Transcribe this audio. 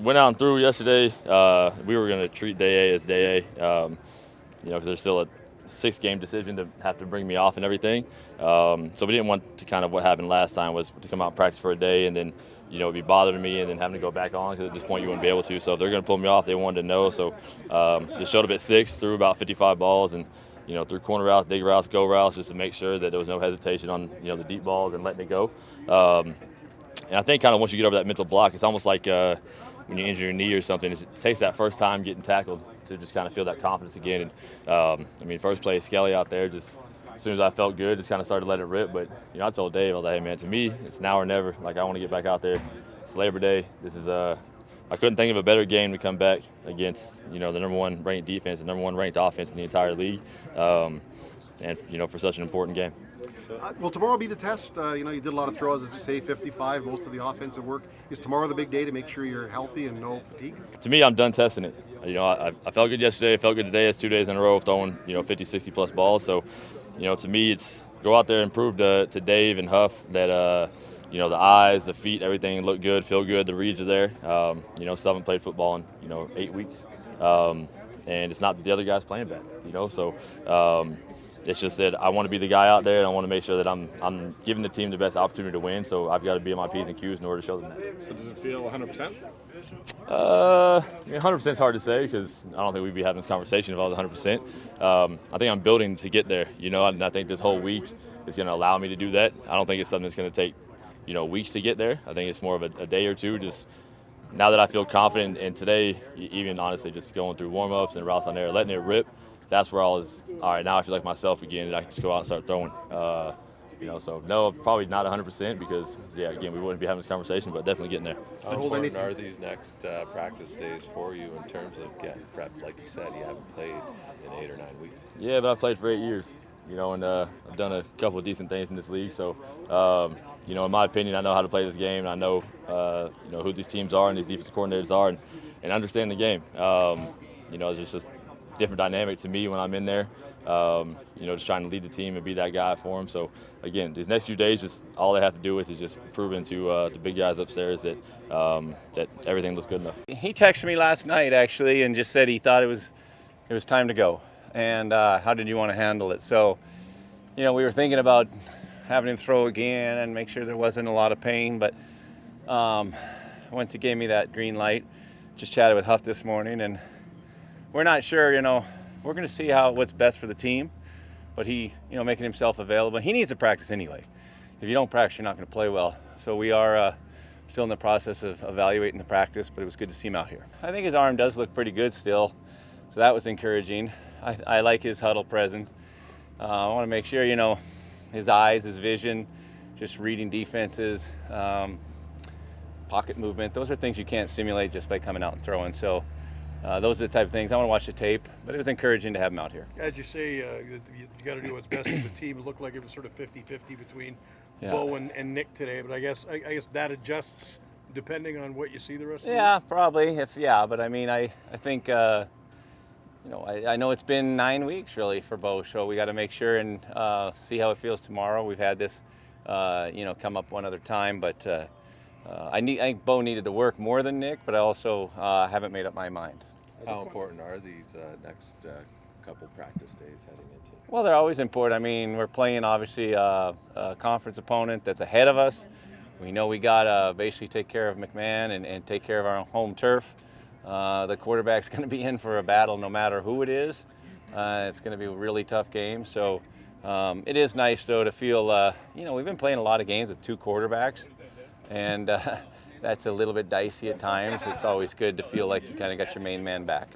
Went out and threw yesterday. We were going to treat day A as day A, because there's still a 6-game decision to have to bring me off and everything. So we didn't want to kind of what happened last time was to come out and practice for a day and then, be bothering me and then having to go back on because at this point you wouldn't be able to. So if they're going to pull me off, they wanted to know. So just showed up at 6, threw about 55 balls and, threw corner routes, dig routes, go routes just to make sure that there was no hesitation on, the deep balls and letting it go. And I think kind of once you get over that mental block, it's almost like when you injure your knee or something, it takes that first time getting tackled to just kind of feel that confidence again. And first play, Skelly out there, just as soon as I felt good, just kind of started to let it rip. But I told Dave, I was like, hey man, to me, it's now or never. Like I want to get back out there. It's Labor Day. This is I couldn't think of a better game to come back against the number 1 ranked defense, the number 1 ranked offense in the entire league, and for such an important game. Will tomorrow be the test? You did a lot of throws, as you say, 55, most of the offensive work. Is tomorrow the big day to make sure you're healthy and no fatigue? To me, I'm done testing it. I felt good yesterday. I felt good today. It's 2 days in a row of throwing 50, 60 plus balls. So, to me, it's go out there and prove to Dave and Huff that the eyes, the feet, everything look good, feel good. The reads are there. Still haven't played football in 8 weeks, and it's not that the other guys playing bad. So. It's just that I want to be the guy out there, and I want to make sure that I'm giving the team the best opportunity to win. So I've got to be on my P's and Q's in order to show them that. So does it feel 100%? 100% is hard to say because I don't think we'd be having this conversation if I was 100%. I think I'm building to get there, and I think this whole week is going to allow me to do that. I don't think it's something that's going to take, weeks to get there. I think it's more of a day or two. Just now that I feel confident, and today, even honestly, just going through warm-ups and routes on there, letting it rip. That's where I was, all right, now I feel like myself again, and I can just go out and start throwing. So no, probably not 100% because, again, we wouldn't be having this conversation, but definitely getting there. How important are these next practice days for you in terms of getting prepped? Like you said, you haven't played in 8 or 9 weeks. Yeah, but I've played for 8 years, and I've done a couple of decent things in this league. So, in my opinion, I know how to play this game, and I know, who these teams are and these defensive coordinators are and understand the game. It's just different dynamic to me when I'm in there, just trying to lead the team and be that guy for them. So, again, these next few days, just all they have to do is just proving to the big guys upstairs that that everything looks good enough. He texted me last night, actually, and just said he thought it was time to go. And how did you want to handle it? So, we were thinking about having him throw again and make sure there wasn't a lot of pain. But once he gave me that green light, just chatted with Huff this morning, and we're not sure, we're going to see what's best for the team, but he, making himself available. He needs to practice anyway. If you don't practice, you're not going to play well. So we are still in the process of evaluating the practice, but it was good to see him out here. I think his arm does look pretty good still, so that was encouraging. I like his huddle presence. I want to make sure, his eyes, his vision, just reading defenses, pocket movement, those are things you can't simulate just by coming out and throwing. So. Those are the type of things. I want to watch the tape, but it was encouraging to have him out here. As you say, you got to do what's best for the team. It looked like it was sort of 50-50 between Bo and Nick today, but I guess that adjusts depending on what you see the rest of the week. Yeah, probably. But I think I know it's been 9 weeks really for Bo, so we got to make sure and see how it feels tomorrow. We've had this, come up one other time, but. I think Bo needed to work more than Nick, but I also haven't made up my mind. How important are these next couple practice days heading into? Well, they're always important. We're playing obviously a conference opponent that's ahead of us. We know we got to basically take care of McMahon and take care of our home turf. The quarterback's going to be in for a battle no matter who it is. It's going to be a really tough game. So it is nice, though, to feel, we've been playing a lot of games with 2 quarterbacks. And that's a little bit dicey at times. It's always good to feel like you kind of got your main man back.